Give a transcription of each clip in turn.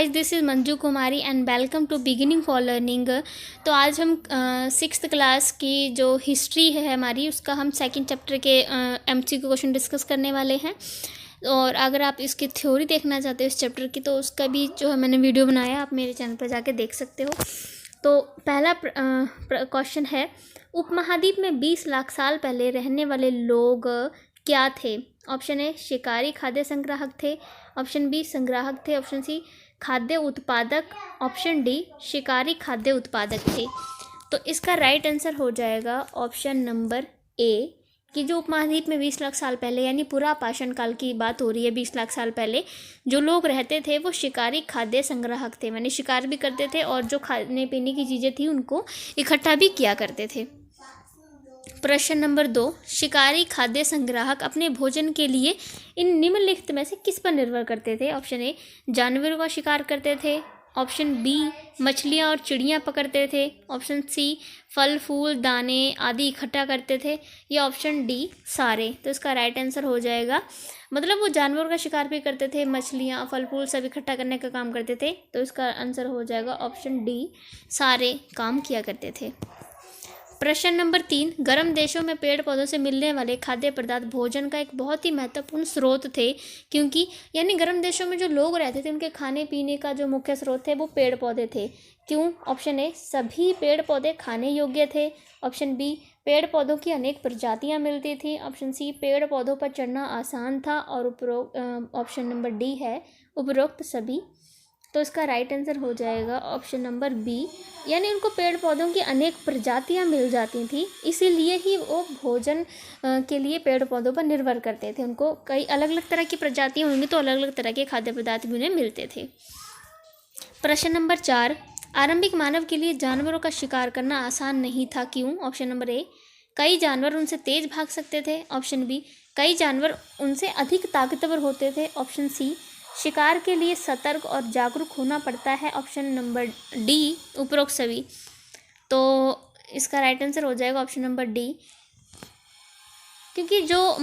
Guys, this is Manju Kumari and welcome to beginning for learning. तो आज हम 6th क्लास की जो हिस्ट्री है हमारी, उसका हम सेकंड चैप्टर के MCQ क्वेश्चन डिस्कस करने वाले हैं। और अगर आप इसकी थ्योरी देखना चाहते हो इस चैप्टर की, तो उसका भी जो है मैंने वीडियो बनाया, आप मेरे चैनल पर जाके देख सकते हो। तो पहला क्वेश्चन है, उपमहाद्वीप में 20 लाख साल पहले रहने वाले लोग क्या थे? ऑप्शन ए शिकारी खाद्य संग्राहक थे, ऑप्शन बी संग्राहक थे, ऑप्शन सी खाद्य उत्पादक, ऑप्शन डी शिकारी खाद्य उत्पादक थे। तो इसका राइट आंसर हो जाएगा ऑप्शन नंबर ए, कि जो उपमहाद्वीप में 20 लाख साल पहले यानी पूरा पाषाण काल की बात हो रही है, 20 लाख साल पहले जो लोग रहते थे वो शिकारी खाद्य संग्राहक थे, यानी शिकार भी करते थे और जो खाने पीने की चीज़ें थी उनको इकट्ठा भी किया करते थे। प्रश्न नंबर 2, शिकारी खाद्य संग्राहक अपने भोजन के लिए इन निम्नलिखित में से किस पर निर्भर करते थे? ऑप्शन ए जानवरों का शिकार करते थे, ऑप्शन बी मछलियाँ और चिड़ियाँ पकड़ते थे, ऑप्शन सी फल फूल दाने आदि इकट्ठा करते थे, या ऑप्शन डी सारे। तो इसका राइट आंसर हो जाएगा, मतलब वो जानवरों का शिकार भी करते थे, मछलियाँ फल फूल सब इकट्ठा करने का काम करते थे। तो इसका आंसर हो जाएगा ऑप्शन डी, सारे काम किया करते थे। प्रश्न नंबर 3, गर्म देशों में पेड़ पौधों से मिलने वाले खाद्य पदार्थ भोजन का एक बहुत ही महत्वपूर्ण स्रोत थे, क्योंकि यानी गर्म देशों में जो लोग रहते थे उनके खाने पीने का जो मुख्य स्रोत थे वो पेड़ पौधे थे। क्यों? ऑप्शन ए सभी पेड़ पौधे खाने योग्य थे, ऑप्शन बी पेड़ पौधों की अनेक प्रजातियां मिलती थी, ऑप्शन सी पेड़ पौधों पर चढ़ना आसान था, और ऑप्शन नंबर डी है उपरोक्त सभी। तो इसका राइट आंसर हो जाएगा ऑप्शन नंबर बी, यानी उनको पेड़ पौधों की अनेक प्रजातियां मिल जाती थी, इसीलिए ही वो भोजन के लिए पेड़ पौधों पर निर्भर करते थे। उनको कई अलग अलग तरह की प्रजातियां होंगी तो अलग अलग तरह के खाद्य पदार्थ भी उन्हें मिलते थे। प्रश्न नंबर 4, आरंभिक मानव के लिए जानवरों का शिकार करना आसान नहीं था, क्यों? ऑप्शन नंबर ए कई जानवर उनसे तेज भाग सकते थे, ऑप्शन बी कई जानवर उनसे अधिक ताकतवर होते थे, ऑप्शन सी शिकार के लिए सतर्क और जागरूक होना पड़ता है, ऑप्शन नंबर डी उपरोक्त सभी। तो इसका राइट आंसर हो जाएगा ऑप्शन नंबर डी, क्योंकि जो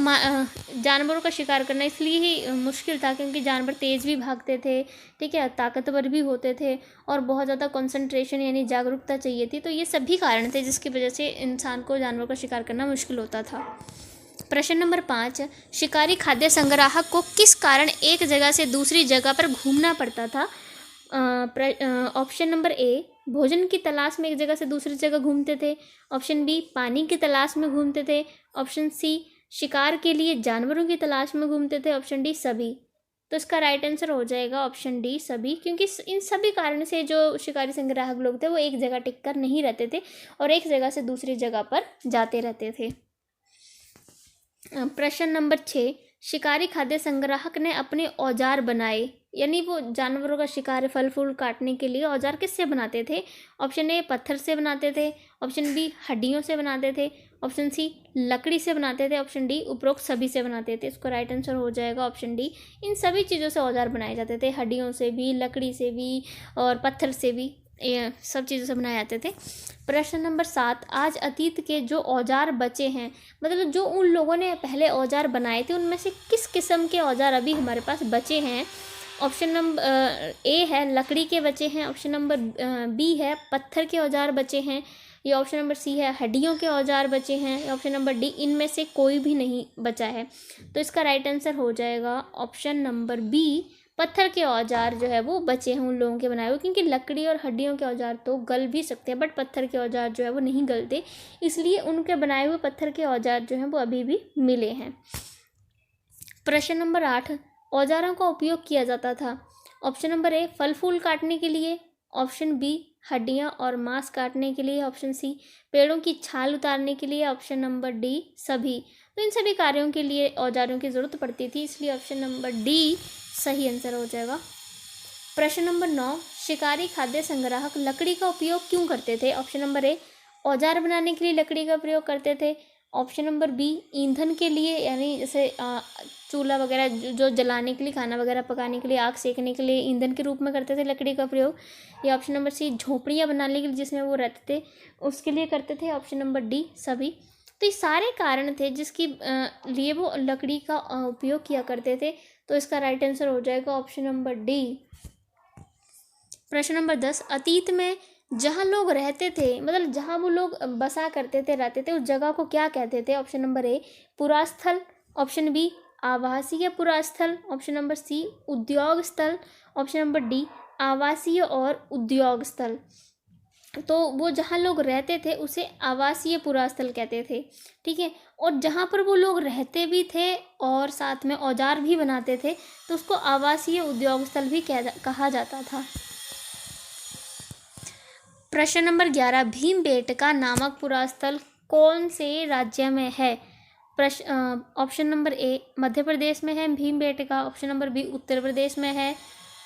जानवरों का शिकार करना इसलिए ही मुश्किल था क्योंकि जानवर तेज़ भी भागते थे, ठीक है, ताकतवर भी होते थे और बहुत ज़्यादा कंसंट्रेशन यानी जागरूकता चाहिए थी। तो ये सभी कारण थे जिसकी वजह से इंसान को जानवरों का शिकार करना मुश्किल होता था। प्रश्न नंबर 5, शिकारी खाद्य संग्राहक को किस कारण एक जगह से दूसरी जगह पर घूमना पड़ता था? ऑप्शन नंबर ए भोजन की तलाश में एक जगह से दूसरी जगह घूमते थे, ऑप्शन बी पानी की तलाश में घूमते थे, ऑप्शन सी शिकार के लिए जानवरों की तलाश में घूमते थे, ऑप्शन डी सभी। तो इसका राइट आंसर हो जाएगा ऑप्शन डी सभी, क्योंकि इन सभी कारण से जो शिकारी संग्राहक लोग थे वो एक जगह टिक कर नहीं रहते थे और एक जगह से दूसरी जगह पर जाते रहते थे। प्रश्न नंबर 6, शिकारी खाद्य संग्राहक ने अपने औजार बनाए, यानी वो जानवरों का शिकार फल फूल काटने के लिए औजार किससे बनाते थे? ऑप्शन ए पत्थर से बनाते थे, ऑप्शन बी हड्डियों से बनाते थे, ऑप्शन सी लकड़ी से बनाते थे, ऑप्शन डी उपरोक्त सभी से बनाते थे। इसका राइट आंसर हो जाएगा ऑप्शन डी, इन सभी चीज़ों से औजार बनाए जाते थे, हड्डियों से भी, लकड़ी से भी और पत्थर से भी, ये सब चीज़ों से बनाए जाते थे। प्रश्न नंबर 7, आज अतीत के जो औजार बचे हैं, मतलब जो उन लोगों ने पहले औजार बनाए थे उनमें से किस किस्म के औजार अभी हमारे पास बचे हैं? ऑप्शन नंबर ए है लकड़ी के बचे हैं, ऑप्शन नंबर बी है पत्थर के औजार बचे हैं, या ऑप्शन नंबर सी है हड्डियों के औजार बचे हैं, या ऑप्शन नंबर डी इनमें से कोई भी नहीं बचा है। तो इसका राइट आंसर हो जाएगा ऑप्शन नंबर बी, पत्थर के औजार जो है वो बचे हैं उन लोगों के बनाए हुए, क्योंकि लकड़ी और हड्डियों के औजार तो गल भी सकते हैं बट पत्थर के औजार जो है वो नहीं गलते, इसलिए उनके बनाए हुए पत्थर के औजार जो हैं वो अभी भी मिले हैं। प्रश्न नंबर 8, औजारों का उपयोग किया जाता था। ऑप्शन नंबर ए फल फूल काटने के लिए, ऑप्शन बी हड्डियाँ और मांस काटने के लिए, ऑप्शन सी पेड़ों की छाल उतारने के लिए, ऑप्शन नंबर डी सभी। तो इन सभी कार्यों के लिए औजारों की ज़रूरत पड़ती थी, इसलिए ऑप्शन नंबर डी सही आंसर हो जाएगा। प्रश्न नंबर 9, शिकारी खाद्य संग्राहक लकड़ी का उपयोग क्यों करते थे? ऑप्शन नंबर ए औजार बनाने के लिए लकड़ी का प्रयोग करते थे, ऑप्शन नंबर बी ईंधन के लिए, यानी जैसे चूल्हा वगैरह जो जलाने के लिए, खाना वगैरह पकाने के लिए, आग सेकने के लिए ईंधन के रूप में करते थे लकड़ी का प्रयोग, या ऑप्शन नंबर सी झोपड़ियाँ बनाने के लिए जिसमें वो रहते थे उसके लिए करते थे, ऑप्शन नंबर डी सभी। तो ये सारे कारण थे जिसकी लिए वो लकड़ी का उपयोग किया करते थे। तो इसका राइट आंसर हो जाएगा ऑप्शन नंबर डी, प्रश्न नंबर 10, अतीत में जहाँ लोग रहते थे, मतलब जहाँ वो लोग बसा करते थे, रहते थे, उस जगह को क्या कहते थे? ऑप्शन नंबर ए पुरास्थल, ऑप्शन बी आवासीय पुरास्थल, ऑप्शन नंबर सी उद्योग स्थल, ऑप्शन नंबर डी आवासीय और उद्योग स्थल। तो वो जहाँ लोग रहते थे उसे आवासीय पुरास्थल कहते थे, ठीक है। और जहाँ पर वो लोग रहते भी थे और साथ में औजार भी बनाते थे तो उसको आवासीय उद्योग स्थल भी कहा जाता था। प्रश्न नंबर 11, भीमबेटका नामक पुरास्थल कौन से राज्य में है? ऑप्शन नंबर ए मध्य प्रदेश में है Bhimbetka, option number B Uttar Pradesh में है,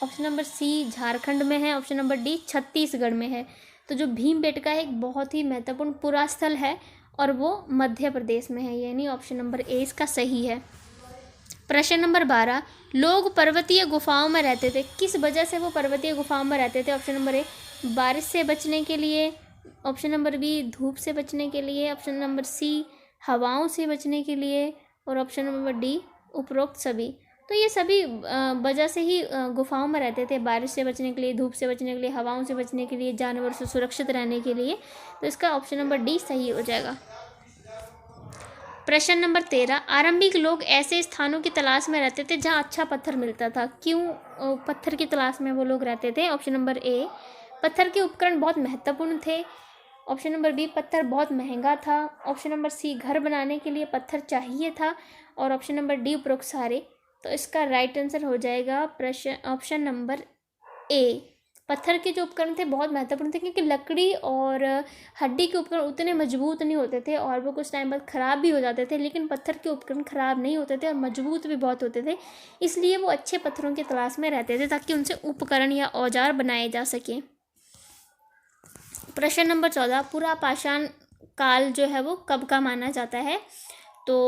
ऑप्शन नंबर सी झारखंड में है, ऑप्शन नंबर डी छत्तीसगढ़ में है। तो जो भीमबेटका है एक बहुत ही महत्वपूर्ण पुरास्थल है और वो मध्य प्रदेश में है, यानी ऑप्शन नंबर ए इसका सही है। प्रश्न नंबर 12, लोग पर्वतीय गुफाओं में रहते थे, किस वजह से वो पर्वतीय गुफाओं में रहते थे? ऑप्शन नंबर ए बारिश से बचने के लिए, ऑप्शन नंबर बी धूप से बचने के लिए, ऑप्शन नंबर सी हवाओं से बचने के लिए, और ऑप्शन नंबर डी उपरोक्त सभी। तो ये सभी वजह से ही गुफाओं में रहते थे, बारिश से बचने के लिए, धूप से बचने के लिए, हवाओं से बचने के लिए, जानवरों से सुरक्षित रहने के लिए। तो इसका ऑप्शन नंबर डी सही हो जाएगा। प्रश्न नंबर 13, आरंभिक लोग ऐसे स्थानों की तलाश में रहते थे जहाँ अच्छा पत्थर मिलता था, क्यों पत्थर की तलाश में वो लोग रहते थे? ऑप्शन नंबर ए पत्थर के उपकरण बहुत महत्वपूर्ण थे, ऑप्शन नंबर बी पत्थर बहुत महंगा था, ऑप्शन नंबर सी घर बनाने के लिए पत्थर चाहिए था, और ऑप्शन नंबर डी उपरोक्त सारे। तो इसका राइट आंसर हो जाएगा प्रश्न ऑप्शन नंबर ए, पत्थर के जो उपकरण थे बहुत महत्वपूर्ण थे, क्योंकि लकड़ी और हड्डी के उपकरण उतने मजबूत नहीं होते थे और वो कुछ टाइम बाद ख़राब भी हो जाते थे, लेकिन पत्थर के उपकरण ख़राब नहीं होते थे और मजबूत भी बहुत होते थे, इसलिए वो अच्छे पत्थरों की तलाश में रहते थे ताकि उनसे उपकरण या औजार बनाए जा सकें। प्रश्न नंबर 14, पुरापाषाण काल जो है वो कब का माना जाता है? तो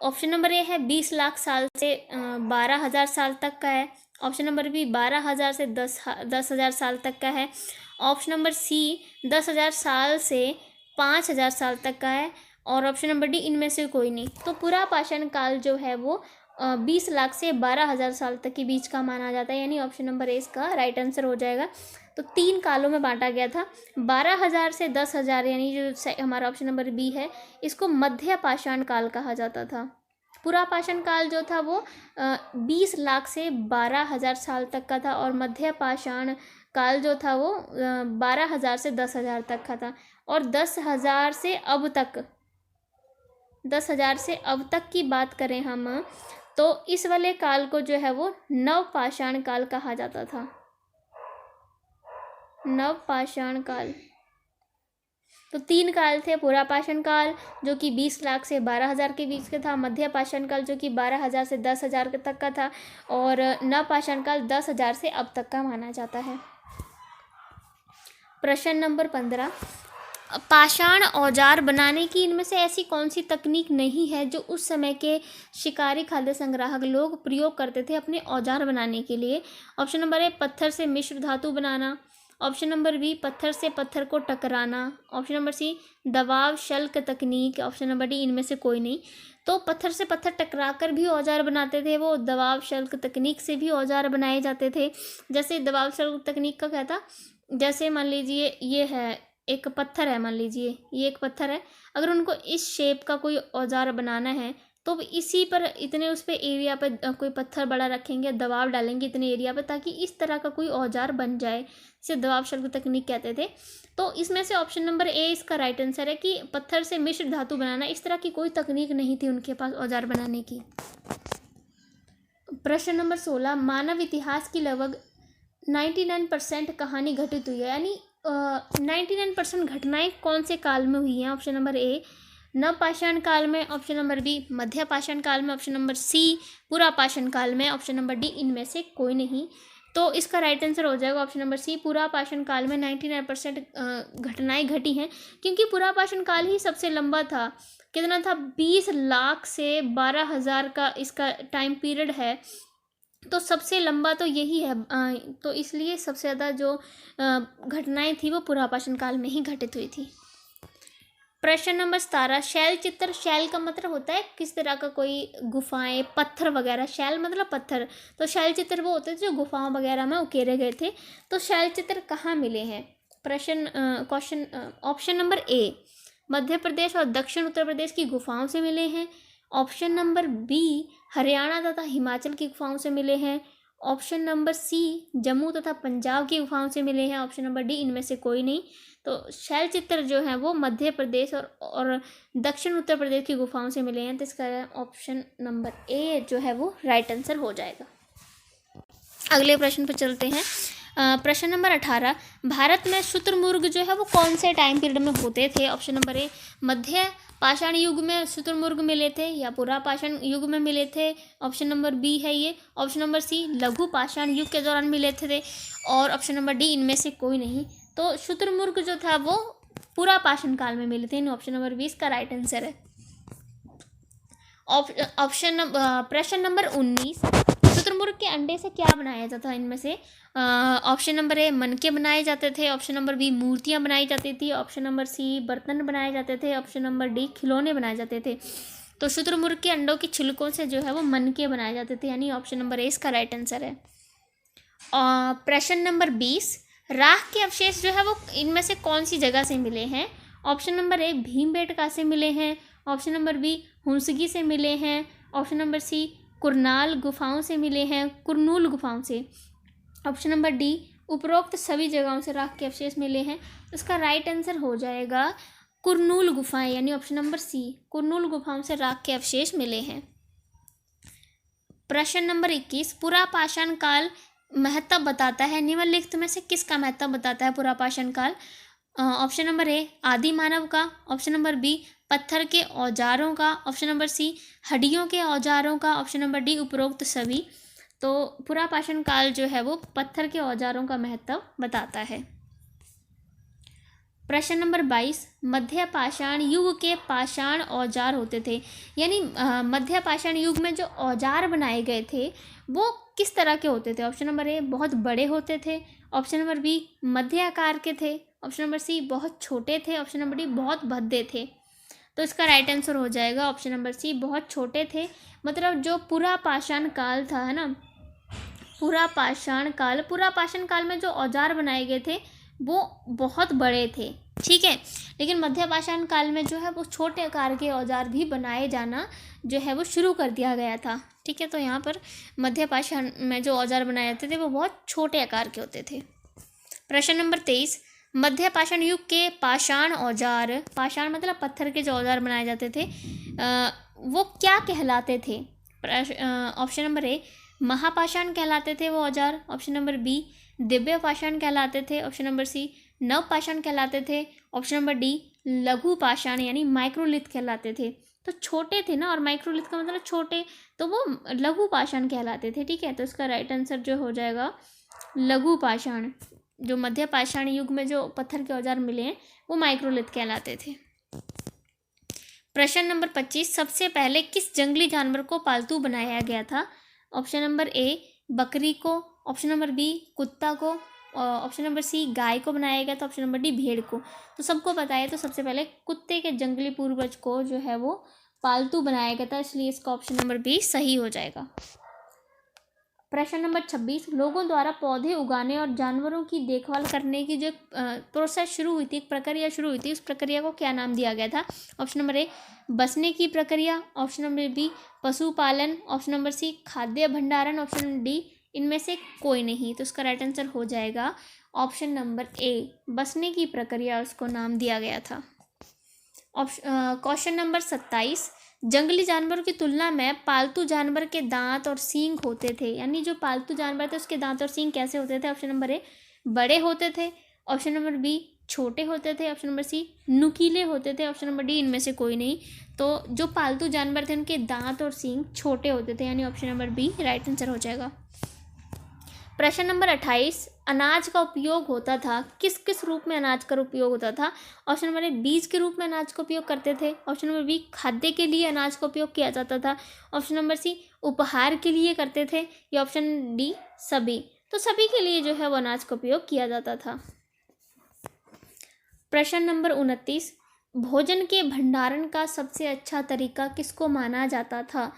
ऑप्शन नंबर ए है 20 लाख साल से 12,000 साल तक का है, ऑप्शन नंबर बी 12,000 से 10,000 साल तक का है, ऑप्शन नंबर सी 10,000 साल से 5,000 साल तक का है, और ऑप्शन नंबर डी इनमें से कोई नहीं। तो पुरापाषाण काल जो है वो 20 लाख से 12,000 साल तक के बीच का माना जाता है, यानी ऑप्शन नंबर ए इसका राइट आंसर हो जाएगा। तो 3 कालों में बांटा गया था, 12,000 से 10,000, यानी जो हमारा ऑप्शन नंबर बी है इसको मध्य पाषाण काल कहा जाता था। पुरापाषाण काल जो था वो 20 लाख से 12,000 साल तक का था, और मध्य पाषाण काल जो था वो 12,000 से 10,000 तक का था, और 10,000 से अब तक की बात करें हम तो इस वाले काल को जो है वो नवपाषाण काल कहा जाता था। नवपाषाण काल। तो 3 काल थे, पुरापाषाण काल जो कि 20 लाख से 12,000 के बीच का था, मध्य पाषाण काल जो कि 12,000 से 10,000 तक का था, और नवपाषाण काल 10,000 से अब तक का माना जाता है। प्रश्न नंबर 15, पाषाण औजार बनाने की इनमें से ऐसी कौन सी तकनीक नहीं है जो उस समय के शिकारी खाद्य संग्राहक लोग प्रयोग करते थे अपने औजार बनाने के लिए? ऑप्शन नंबर ए पत्थर से मिश्र धातु बनाना, ऑप्शन नंबर बी पत्थर से पत्थर को टकराना, ऑप्शन नंबर सी दबाव शल्क तकनीक, ऑप्शन नंबर डी इनमें से कोई नहीं। तो पत्थर से पत्थर टकरा कर भी औजार बनाते थे वो, दबाव शल्क तकनीक से भी औजार बनाए जाते थे। जैसे दबाव शल्क तकनीक का क्या था, जैसे मान लीजिए ये है एक पत्थर है, मान लीजिए ये एक पत्थर है, अगर उनको इस शेप का कोई औजार बनाना है तो इसी पर इतने उस पर एरिया पर कोई पत्थर बड़ा रखेंगे, दबाव डालेंगे इतने एरिया पर ताकि इस तरह का कोई औजार बन जाए, इसे दबाव शल्क तकनीक कहते थे। तो इसमें से ऑप्शन नंबर ए इसका राइट आंसर है कि पत्थर से मिश्र धातु बनाना, इस तरह की कोई तकनीक नहीं थी उनके पास औजार बनाने की। प्रश्न नंबर 16, मानव इतिहास की लगभग 99% कहानी घटित हुई है, यानी 99% घटनाएं कौन से काल में हुई हैं? ऑप्शन नंबर ए नवपाषाण काल में, ऑप्शन नंबर बी मध्य पाषाण काल में, ऑप्शन नंबर सी पुरापाषाण काल में, ऑप्शन नंबर डी इनमें से कोई नहीं। तो इसका राइट आंसर हो जाएगा ऑप्शन नंबर सी, पुरापाषाण काल में 99% घटनाएं घटी हैं, क्योंकि पुरापाषाण काल ही सबसे लंबा था। कितना था? 20 लाख से 12,000 का इसका टाइम पीरियड है, तो सबसे लंबा तो यही है। तो इसलिए सबसे ज़्यादा जो घटनाएं थी वो पुरापाषाण काल में ही घटित हुई थी। प्रश्न नंबर 17, शैल चित्र। शैल का मतलब होता है किस तरह का कोई गुफाएं, पत्थर वगैरह। शैल मतलब पत्थर, तो शैल चित्र वो होते थे जो गुफाओं वगैरह में उकेरे गए थे। तो शैल चित्र कहाँ मिले हैं? क्वेश्चन ऑप्शन नंबर ए, मध्य प्रदेश और दक्षिण उत्तर प्रदेश की गुफाओं से मिले हैं। ऑप्शन नंबर बी, हरियाणा तथा हिमाचल की गुफाओं से मिले हैं। ऑप्शन नंबर सी, जम्मू तथा पंजाब की गुफाओं से मिले हैं। ऑप्शन नंबर डी, इनमें से कोई नहीं। तो शैल चित्र जो है वो मध्य प्रदेश और दक्षिण उत्तर प्रदेश की गुफाओं से मिले हैं। तो इसका ऑप्शन नंबर ए जो है वो राइट आंसर हो जाएगा। अगले प्रश्न पर चलते हैं। प्रश्न नंबर 18, भारत में शुतुरमुर्ग जो है वो कौन से टाइम पीरियड में होते थे? ऑप्शन नंबर ए, मध्य पाषाण युग में शुतुरमुर्ग मिले थे या पुरा पाषाण युग में मिले थे। ऑप्शन नंबर बी है ये। ऑप्शन नंबर सी, लघु पाषाण युग के दौरान मिले थे। और ऑप्शन नंबर डी, इनमें से कोई नहीं। तो शुतुरमुर्ग जो था वो पुरा पाषाण काल में मिले थे। ऑप्शन नंबर 20 का राइट आंसर है। प्रश्न नंबर 19, शुतुरमुर्ग के अंडे से क्या बनाया जाता है? इनमें से ऑप्शन नंबर ए, मनके बनाए जाते थे। ऑप्शन नंबर बी, मूर्तियां बनाई जाती थी। ऑप्शन नंबर सी, बर्तन बनाए जाते थे। ऑप्शन नंबर डी, खिलौने बनाए जाते थे। तो शुतुरमुर्ग के अंडों की छिलकों से जो है वो मनके बनाए जाते थे, यानी ऑप्शन नंबर ए इसका राइट आंसर है। प्रश्न नंबर 20, राख के अवशेष जो है वो इनमें से कौन सी जगह से मिले हैं? ऑप्शन नंबर ए, भीमबेटका से मिले हैं। ऑप्शन नंबर बी, हुंसगी से मिले हैं। ऑप्शन नंबर सी, कुरनाल गुफाओं से मिले हैं, कुरनूल गुफाओं से। ऑप्शन नंबर डी, उपरोक्त सभी जगहों से राख के अवशेष मिले हैं। इसका राइट आंसर हो जाएगा कुरनूल गुफाएं, यानी ऑप्शन नंबर सी, कुरनूल गुफाओं से राख के अवशेष मिले हैं। प्रश्न नंबर 21, पुरा पाषाण काल महत्व बताता है। निम्नलिखित में से किसका महत्व बताता है पुरा पाषाण काल? ऑप्शन नंबर ए, आदि मानव का। ऑप्शन नंबर बी, पत्थर के औजारों का। ऑप्शन नंबर सी, हड्डियों के औजारों का। ऑप्शन नंबर डी, उपरोक्त सभी। तो पुरा पाषाण काल जो है वो पत्थर के औजारों का महत्व बताता है। प्रश्न नंबर 22, मध्य पाषाण युग के पाषाण औजार होते थे, यानी मध्य पाषाण युग में जो औजार बनाए गए थे वो किस तरह के होते थे? ऑप्शन नंबर ए, बहुत बड़े होते थे। ऑप्शन नंबर बी, मध्य आकार के थे। ऑप्शन नंबर सी, बहुत छोटे थे। ऑप्शन नंबर डी, बहुत भद्दे थे। तो इसका राइट आंसर हो जाएगा ऑप्शन नंबर सी, बहुत छोटे थे। मतलब जो पुरा पाषाण काल था, है ना, पुरा पाषाण काल में जो औजार बनाए गए थे वो बहुत बड़े थे, ठीक है। लेकिन मध्य पाषाण काल में जो है वो छोटे आकार के औजार भी बनाए जाना जो है वो शुरू कर दिया गया था, ठीक है। तो यहाँ पर मध्य पाषाण में जो औजार बनाए जाते थे वो बहुत छोटे आकार के होते थे। प्रश्न नंबर 23, मध्य पाषाण युग के पाषाण औजार, पाषाण मतलब पत्थर के जो औजार बनाए जाते थे वो क्या कहलाते थे? ऑप्शन नंबर ए, महापाषाण कहलाते थे वो औजार। ऑप्शन नंबर बी, दिव्य पाषाण कहलाते थे। ऑप्शन नंबर सी, नव पाषाण कहलाते थे। ऑप्शन नंबर डी, लघु पाषाण यानी माइक्रोलिथ कहलाते थे। तो छोटे थे ना, और माइक्रोलिथ का मतलब छोटे, तो वो लघु पाषाण कहलाते थे, ठीक है। तो इसका राइट आंसर जो हो जाएगा लघु पाषाण। जो मध्य पाषाण युग में जो पत्थर के औजार मिले हैं वो माइक्रोलिथ कहलाते थे। प्रश्न नंबर 25, सबसे पहले किस जंगली जानवर को पालतू बनाया गया था? ऑप्शन नंबर ए, बकरी को। ऑप्शन नंबर बी, कुत्ता को। ऑप्शन नंबर सी, गाय को बनाया गया था। ऑप्शन नंबर डी, भेड़ को। तो सबको पता है, तो सबसे पहले कुत्ते के जंगली पूर्वज को जो है वो पालतू बनाया गया था, इसलिए इसका ऑप्शन नंबर बी सही हो जाएगा। प्रश्न नंबर 26, लोगों द्वारा पौधे उगाने और जानवरों की देखभाल करने की जो प्रोसेस शुरू हुई थी, एक प्रक्रिया शुरू हुई थी, उस प्रक्रिया को क्या नाम दिया गया था? ऑप्शन नंबर ए, बसने की प्रक्रिया। ऑप्शन नंबर बी, पशुपालन। ऑप्शन नंबर सी, खाद्य भंडारण। ऑप्शन नंबर डी, इनमें से कोई नहीं। तो इसका राइट आंसर हो जाएगा ऑप्शन नंबर ए, बसने की प्रक्रिया उसको नाम दिया गया था। क्वेश्चन नंबर 27, जंगली जानवरों की तुलना में पालतू जानवर के दांत और सींग होते थे, यानी जो पालतू जानवर थे उसके दांत और सींग कैसे होते थे? ऑप्शन नंबर ए, बड़े होते थे। ऑप्शन नंबर बी, छोटे होते थे। ऑप्शन नंबर सी, नुकीले होते थे। ऑप्शन नंबर डी, इनमें से कोई नहीं। तो जो पालतू जानवर थे उनके दांत और सींग छोटे होते थे, यानी option number B right answer हो जाएगा। प्रश्न नंबर 28, अनाज का उपयोग होता था, किस किस रूप में अनाज का उपयोग होता था? ऑप्शन नंबर ए, बीज के रूप में अनाज का उपयोग करते थे। ऑप्शन नंबर बी, खाद्य के लिए अनाज का उपयोग किया जाता था। ऑप्शन नंबर सी, उपहार के लिए करते थे। या ऑप्शन डी, सभी। तो सभी के लिए जो है वो अनाज का उपयोग किया जाता था। प्रश्न नंबर 29, भोजन के भंडारण का सबसे अच्छा तरीका किसको माना जाता था?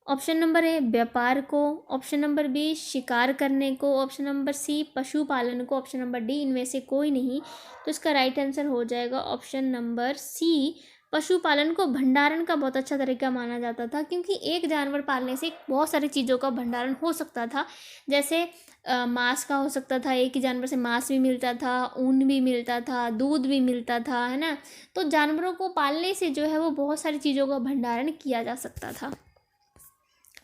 ऑप्शन नंबर ए व्यापार को, ऑप्शन नंबर बी शिकार करने को, ऑप्शन नंबर सी पशुपालन को, ऑप्शन नंबर डी इनमें से कोई नहीं। तो इसका राइट आंसर हो जाएगा ऑप्शन नंबर सी, पशुपालन को भंडारण का बहुत अच्छा तरीका माना जाता था, क्योंकि एक जानवर पालने से बहुत सारी चीज़ों का भंडारण हो सकता था। जैसे मांस का हो सकता था, एक ही जानवर से मांस भी मिलता था, ऊन भी मिलता था, दूध भी मिलता था, है ना। तो जानवरों को पालने से जो है वो बहुत सारी चीज़ों का भंडारण किया जा सकता था।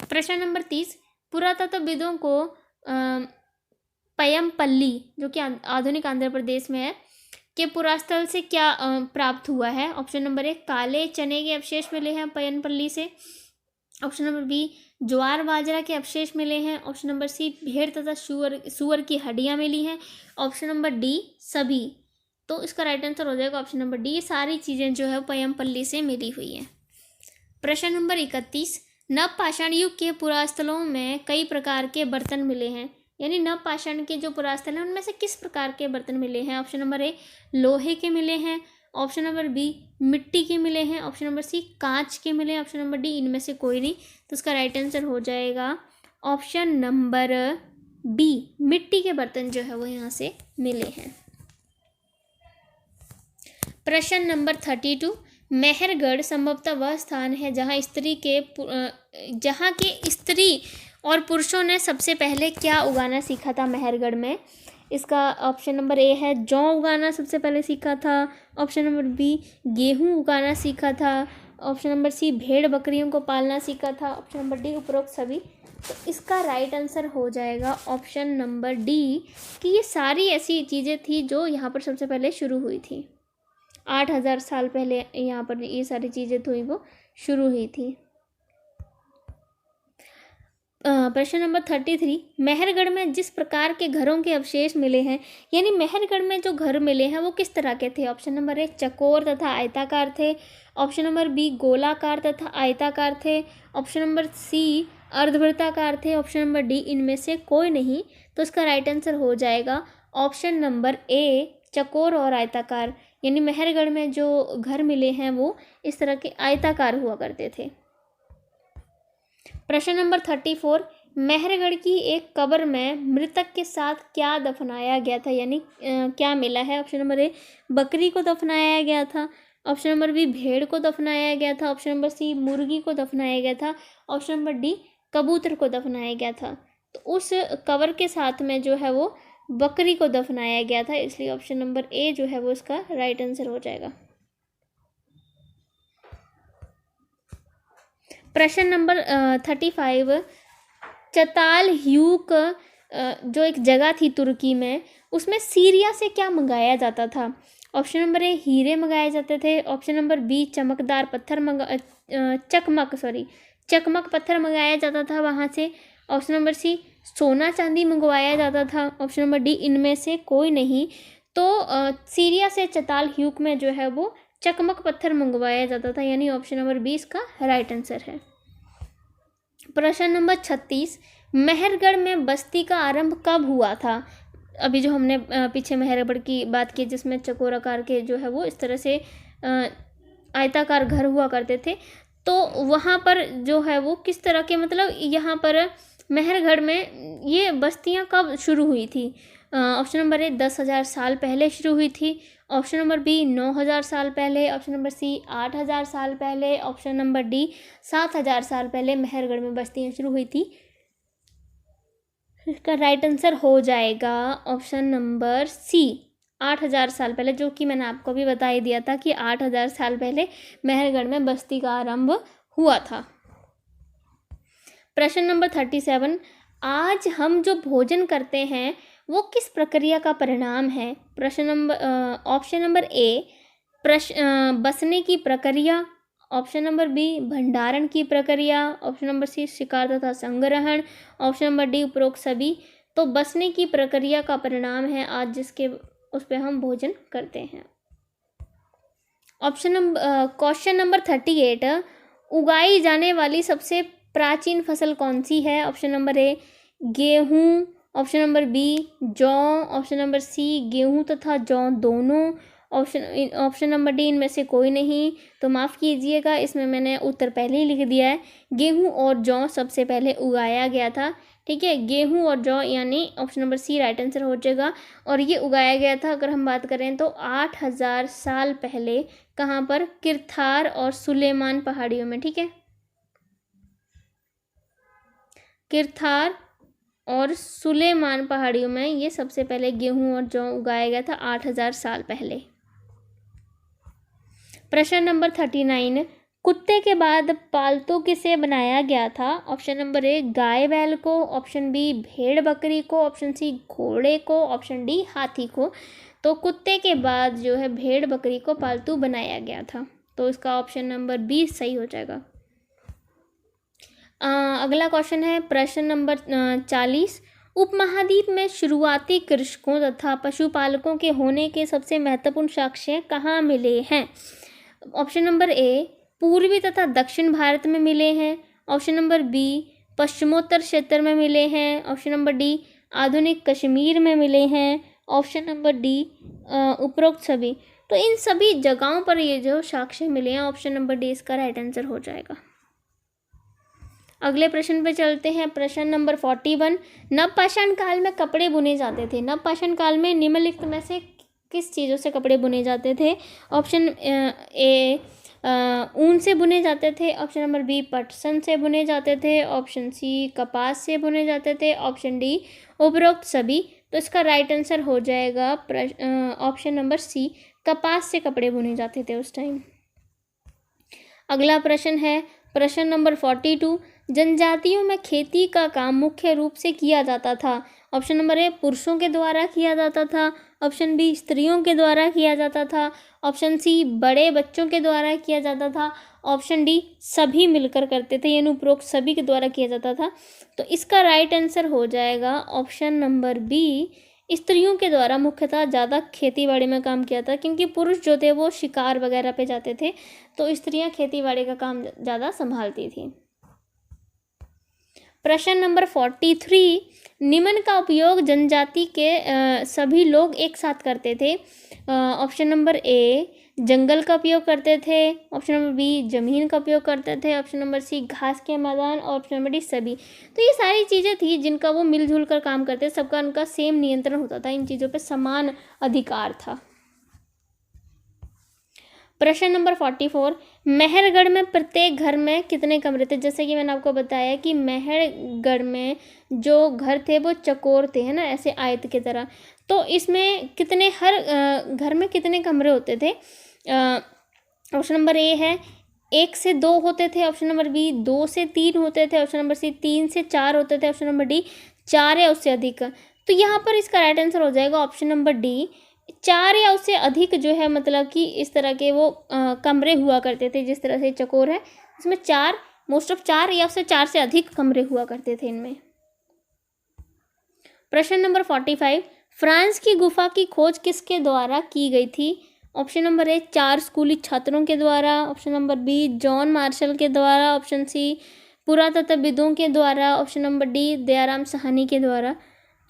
प्रश्न नंबर 30, पुरातत्वविदों को पयमपल्ली, जो कि आधुनिक आंध्र प्रदेश में है, के पुरास्थल से क्या प्राप्त हुआ है? ऑप्शन नंबर ए काले चने के अवशेष मिले हैं पयमपल्ली से, ऑप्शन नंबर बी ज्वार बाजरा के अवशेष मिले हैं, ऑप्शन नंबर सी भेड़ तथा सुअर की हड्डियां मिली हैं, ऑप्शन नंबर डी सभी। तो इसका राइट आंसर हो जाएगा ऑप्शन नंबर डी, ये सारी चीज़ें जो है पयमपल्ली से मिली हुई हैं। प्रश्न नंबर 31, नवपाषाण युग के पुरास्थलों में कई प्रकार के बर्तन मिले हैं, यानी नवपाषाण के जो पुरास्थल हैं उनमें से किस प्रकार के बर्तन मिले हैं? ऑप्शन नंबर ए लोहे के मिले हैं, ऑप्शन नंबर बी मिट्टी के मिले हैं, ऑप्शन नंबर सी कांच के मिले हैं, ऑप्शन नंबर डी इनमें से कोई नहीं। तो इसका राइट आंसर हो जाएगा ऑप्शन नंबर बी, मिट्टी के बर्तन जो है वो यहाँ से मिले हैं। प्रश्न नंबर 32, मेहरगढ़ संभवतः वह स्थान है जहाँ के स्त्री और पुरुषों ने सबसे पहले क्या उगाना सीखा था मेहरगढ़ में? इसका ऑप्शन नंबर ए है जौ उगाना सबसे पहले सीखा था, ऑप्शन नंबर बी गेहूं उगाना सीखा था, ऑप्शन नंबर सी भेड़ बकरियों को पालना सीखा था, ऑप्शन नंबर डी उपरोक्त सभी। तो इसका राइट आंसर हो जाएगा ऑप्शन नंबर डी, कि ये सारी ऐसी चीज़ें थी जो यहाँ पर सबसे पहले शुरू हुई थी। 8000 साल पहले यहाँ पर ये सारी चीज़ें थी वो शुरू हुई थी। प्रश्न नंबर 33, मेहरगढ़ में जिस प्रकार के घरों के अवशेष मिले हैं, यानी मेहरगढ़ में जो घर मिले हैं वो किस तरह के थे? ऑप्शन नंबर ए चकोर तथा आयताकार थे, ऑप्शन नंबर बी गोलाकार तथा आयताकार थे, ऑप्शन नंबर सी अर्धवृत्ताकार थे, ऑप्शन नंबर डी इनमें से कोई नहीं। तो इसका राइट आंसर हो जाएगा ऑप्शन नंबर ए चकोर और आयताकार, यानी मेहरगढ़ में जो घर मिले हैं वो इस तरह के आयताकार हुआ करते थे। प्रश्न नंबर 34, मेहरगढ़ की एक कब्र में मृतक के साथ क्या दफनाया गया था, यानी क्या मिला है? ऑप्शन नंबर ए बकरी को दफनाया गया था, ऑप्शन नंबर बी भेड़ को दफनाया गया था, ऑप्शन नंबर सी मुर्गी को दफनाया गया था, ऑप्शन नंबर डी कबूतर को दफनाया गया था। तो उस कब्र के साथ में जो है वो बकरी को दफनाया गया था, इसलिए ऑप्शन नंबर ए जो है वो इसका राइट आंसर हो जाएगा। प्रश्न नंबर 35, चताल ह्यूक जो एक जगह थी तुर्की में, उसमें सीरिया से क्या मंगाया जाता था? ऑप्शन नंबर ए हीरे मंगाए जाते थे, ऑप्शन नंबर बी चमकदार पत्थर चकमक पत्थर मंगाया जाता था वहाँ से, ऑप्शन नंबर सी सोना चांदी मंगवाया जाता था, ऑप्शन नंबर डी इनमें से कोई नहीं। तो सीरिया से चताल ह्यूक में जो है वो चकमक पत्थर मंगवाया जाता था, यानी ऑप्शन नंबर बी इसका राइट आंसर है। प्रश्न नंबर 36, मेहरगढ़ में बस्ती का आरंभ कब हुआ था? अभी जो हमने पीछे मेहरगढ़ की बात की जिसमें चकोर आकार के जो है वो इस तरह से आयताकार घर हुआ करते थे, तो वहाँ पर जो है वो किस तरह के, मतलब यहाँ पर मेहरगढ़ में ये बस्तियाँ कब शुरू हुई थी? ऑप्शन नंबर ए 10,000 साल पहले शुरू हुई थी, ऑप्शन नंबर बी 9,000 साल पहले, ऑप्शन नंबर सी 8,000 साल पहले, ऑप्शन नंबर डी 7,000 साल पहले मेहरगढ़ में बस्तियाँ शुरू हुई थी। इसका राइट आंसर हो जाएगा ऑप्शन नंबर सी 8,000 साल पहले, जो कि मैंने आपको भी बता ही दिया था कि 8,000 साल पहले मेहरगढ़ में बस्ती का आरंभ हुआ था। प्रश्न नंबर 37, आज हम जो भोजन करते हैं वो किस प्रक्रिया का परिणाम है? प्रश्न नंबर ऑप्शन नंबर ए बसने की प्रक्रिया, ऑप्शन नंबर बी भंडारण की प्रक्रिया, ऑप्शन नंबर सी शिकार तथा संग्रहण, ऑप्शन नंबर डी उपरोक्त सभी। तो बसने की प्रक्रिया का परिणाम है आज जिसके उस पर हम भोजन करते हैं। क्वेश्चन नंबर 38, उगाई जाने वाली सबसे प्राचीन फसल कौन सी है? ऑप्शन नंबर ए गेहूँ, ऑप्शन नंबर बी जौ, ऑप्शन नंबर सी गेहूँ तथा जौ दोनों, ऑप्शन नंबर डी इनमें से कोई नहीं। तो माफ़ कीजिएगा, इसमें मैंने उत्तर पहले ही लिख दिया है। गेहूं और जौ सबसे पहले उगाया गया था। ठीक है, गेहूं और जौ यानी option number C right answer हो जाएगा। और ये उगाया गया था, अगर हम बात करें तो 8000 साल पहले। कहाँ पर? किरथार और सुलेमान पहाड़ियों में। ठीक है, किरथार और सुलेमान पहाड़ियों में ये सबसे पहले गेहूं और जौ उगाया गया था 8000 साल पहले। प्रश्न नंबर 39, कुत्ते के बाद पालतू किसे बनाया गया था? ऑप्शन नंबर ए गाय बैल को, ऑप्शन बी भेड़ बकरी को, ऑप्शन सी घोड़े को, ऑप्शन डी हाथी को। तो कुत्ते के बाद जो है भेड़ बकरी को पालतू बनाया गया था। तो इसका ऑप्शन नंबर बी सही हो जाएगा। अगला क्वेश्चन है प्रश्न नंबर 40, उपमहाद्वीप में शुरुआती कृषकों तथा पशुपालकों के होने के सबसे महत्वपूर्ण साक्ष्य कहाँ मिले हैं? ऑप्शन नंबर ए पूर्वी तथा दक्षिण भारत में मिले हैं, ऑप्शन नंबर बी पश्चिमोत्तर क्षेत्र में मिले हैं, ऑप्शन नंबर डी आधुनिक कश्मीर में मिले हैं, ऑप्शन नंबर डी उपरोक्त सभी। तो इन सभी जगहों पर ये जो साक्ष्य मिले हैं, ऑप्शन नंबर डी इसका राइट आंसर हो जाएगा। अगले प्रश्न पे चलते हैं। प्रश्न नंबर 41, नवपाषाण काल में कपड़े बुने जाते थे। नवपाषाण काल में निम्नलिखित में से किस चीज़ों से कपड़े बुने जाते थे? ऑप्शन ए ऊन से बुने जाते थे, ऑप्शन नंबर बी पटसन से बुने जाते थे, ऑप्शन सी कपास से बुने जाते थे, ऑप्शन डी उपरोक्त सभी। तो इसका राइट आंसर हो जाएगा ऑप्शन नंबर सी, कपास से कपड़े बुने जाते थे उस टाइम। अगला प्रश्न है प्रश्न नंबर 42, जनजातियों में खेती का काम मुख्य रूप से किया जाता था। ऑप्शन नंबर ए पुरुषों के द्वारा किया जाता था, ऑप्शन बी स्त्रियों के द्वारा किया जाता था, ऑप्शन सी बड़े बच्चों के द्वारा किया जाता था, ऑप्शन डी सभी मिलकर करते थे, यानी उपरोक्त सभी के द्वारा किया जाता था। तो इसका राइट आंसर हो जाएगा ऑप्शन नंबर बी, स्त्रियों के द्वारा मुख्यतः ज़्यादा खेती बाड़ी में काम किया था, क्योंकि पुरुष जो थे वो शिकार वगैरह पे जाते थे, तो स्त्रियां खेती बाड़ी का काम ज़्यादा संभालती थी। प्रश्न नंबर 43, निम्न का उपयोग जनजाति के सभी लोग एक साथ करते थे। ऑप्शन नंबर ए जंगल का उपयोग करते थे, ऑप्शन नंबर बी जमीन का उपयोग करते थे, ऑप्शन नंबर सी घास के मैदान, और ऑप्शन नंबर डी सभी। तो ये सारी चीज़ें थी जिनका वो मिलजुल कर काम करते, सबका उनका सेम नियंत्रण होता था, इन चीज़ों पे समान अधिकार था। प्रश्न नंबर 44, मेहरगढ़ में प्रत्येक घर में कितने कमरे थे? जैसे कि मैंने आपको बताया कि मेहरगढ़ में जो घर थे वो चकोर थे, है ना, ऐसे आयत की तरह। तो इसमें कितने, हर घर में कितने कमरे होते थे? ऑप्शन नंबर ए है 1 से 2 होते थे, ऑप्शन नंबर बी 2 से 3 होते थे, ऑप्शन नंबर सी 3 से 4 होते थे, ऑप्शन नंबर डी 4 या उससे अधिक। तो यहाँ पर इसका राइट आंसर हो जाएगा ऑप्शन नंबर डी, 4 या उससे अधिक जो है, मतलब कि इस तरह के वो कमरे हुआ करते थे। जिस तरह से चकोर है इसमें 4, मोस्ट ऑफ 4 या उससे 4 से अधिक कमरे हुआ करते थे इनमें। प्रश्न नंबर 45, फ्रांस की गुफा की खोज किसके द्वारा की गई थी? ऑप्शन नंबर ए 4 स्कूली छात्रों के द्वारा, option number B John Marshall के द्वारा, ऑप्शन सी पुरातत्वविदों के द्वारा, option number D Dayaram Sahni के द्वारा।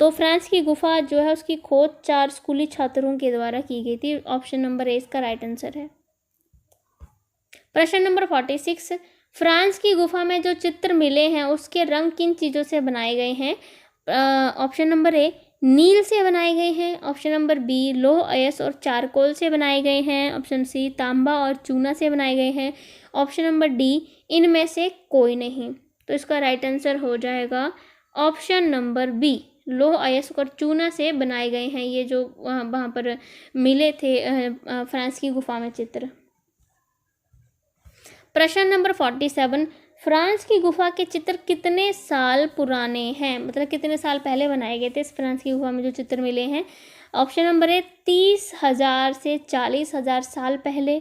तो फ्रांस की गुफा जो है उसकी खोज 4 स्कूली छात्रों के द्वारा की गई थी। ऑप्शन नंबर ए इसका राइट आंसर है। प्रश्न नंबर 46, फ्रांस की गुफा में जो चित्र मिले हैं उसके रंग किन चीज़ों से बनाए गए हैं? ऑप्शन नंबर ए नील से बनाए गए हैं, ऑप्शन नंबर बी लोह अयस्क और चारकोल से बनाए गए हैं, ऑप्शन सी तांबा और चूना से बनाए गए हैं, ऑप्शन नंबर डी इनमें से कोई नहीं। तो इसका राइट आंसर हो जाएगा ऑप्शन नंबर बी, लोह अयस्क और चूना से बनाए गए हैं ये जो वहाँ पर मिले थे फ्रांस की गुफा में चित्र। प्रश्न नंबर 47, फ्रांस की गुफा के चित्र कितने साल पुराने हैं? मतलब कितने साल पहले बनाए गए थे इस फ्रांस की गुफा में जो चित्र मिले हैं? ऑप्शन नंबर ए 30,000 से 40,000 साल पहले,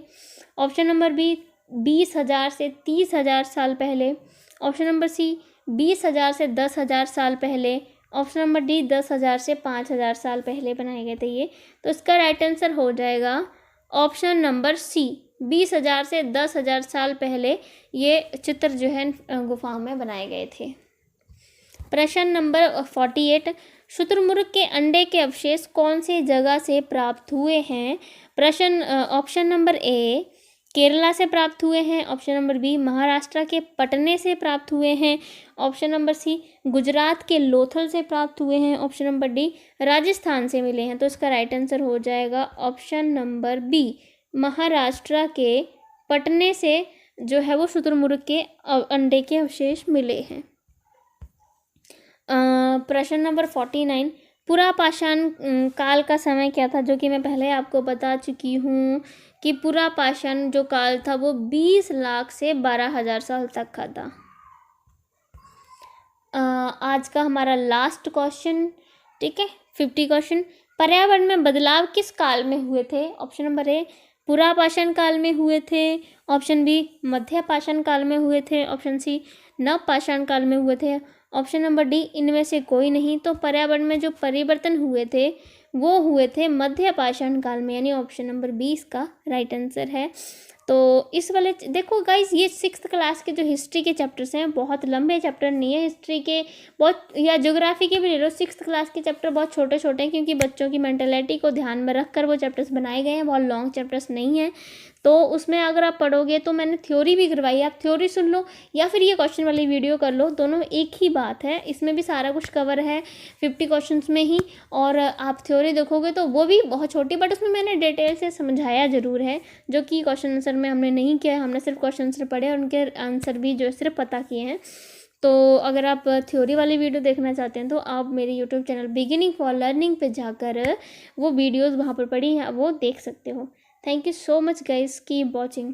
ऑप्शन नंबर बी 20,000 से 30,000 साल पहले, ऑप्शन नंबर सी 20,000 से 10,000 साल पहले, ऑप्शन नंबर डी 10,000 से 5,000 साल पहले बनाए गए थे ये। तो इसका राइट आंसर हो जाएगा ऑप्शन नंबर सी, 20,000 से 10,000 साल पहले ये चित्र जो है गुफाओं में बनाए गए थे। प्रश्न नंबर 48, शुतुरमुर्ग के अंडे के अवशेष कौन से जगह से प्राप्त हुए हैं? प्रश्न ऑप्शन नंबर ए केरला से प्राप्त हुए हैं, ऑप्शन नंबर बी महाराष्ट्र के पटने से प्राप्त हुए हैं, ऑप्शन नंबर सी गुजरात के लोथल से प्राप्त हुए हैं, ऑप्शन नंबर डी राजस्थान से मिले हैं। तो इसका राइट आंसर हो जाएगा ऑप्शन नंबर बी, महाराष्ट्र के पटने से जो है वो शुतुरमुर्ग के अंडे के अवशेष मिले हैं। प्रश्न नंबर 49, पुरापाषाण काल का समय क्या था? जो कि मैं पहले आपको बता चुकी हूँ कि पुरापाषाण जो काल था वो 20 लाख से 12,000 साल तक का था। आज का हमारा लास्ट क्वेश्चन, ठीक है, 50 क्वेश्चन। पर्यावरण में बदलाव किस काल में हुए थे? ऑप्शन नंबर ए पुरापाषाण काल में हुए थे, ऑप्शन बी मध्यपाषाण काल में हुए थे, ऑप्शन सी नवपाषाण काल में हुए थे, ऑप्शन नंबर डी इनमें से कोई नहीं। तो पर्यावरण में जो परिवर्तन हुए थे वो हुए थे मध्यपाषाण काल में, यानी ऑप्शन नंबर 20 का राइट आंसर है। तो इस वाले देखो गाइस, ये 6th क्लास के जो हिस्ट्री के चैप्टर्स हैं बहुत लंबे चैप्टर नहीं है, हिस्ट्री के बहुत या ज्योग्राफी के भी ले लो, 6th क्लास के चैप्टर बहुत छोटे छोटे हैं क्योंकि बच्चों की मेंटालिटी को ध्यान में रखकर वो चैप्टर्स बनाए गए हैं, बहुत लॉन्ग चैप्टर्स नहीं है। तो उसमें अगर आप पढ़ोगे तो मैंने थ्योरी भी करवाई है, आप थ्योरी सुन लो या फिर ये क्वेश्चन वाली वीडियो कर लो, दोनों एक ही बात है, इसमें भी सारा कुछ कवर है 50 क्वेश्चंस में ही। और आप थ्योरी देखोगे तो वो भी बहुत छोटी, बट उसमें मैंने डिटेल से समझाया ज़रूर है, जो कि क्वेश्चन आंसर में हमने नहीं किया है, हमने सिर्फ क्वेश्चन आंसर पढ़े और उनके आंसर भी जो सिर्फ पता किए हैं। तो अगर आप थ्योरी वाली वीडियो देखना चाहते हैं तो आप मेरे YouTube channel beginning for learning पे जाकर वो वीडियोज़ वहाँ पर पड़ी हैं वो देख सकते हो। Thank you so much guys, keep watching.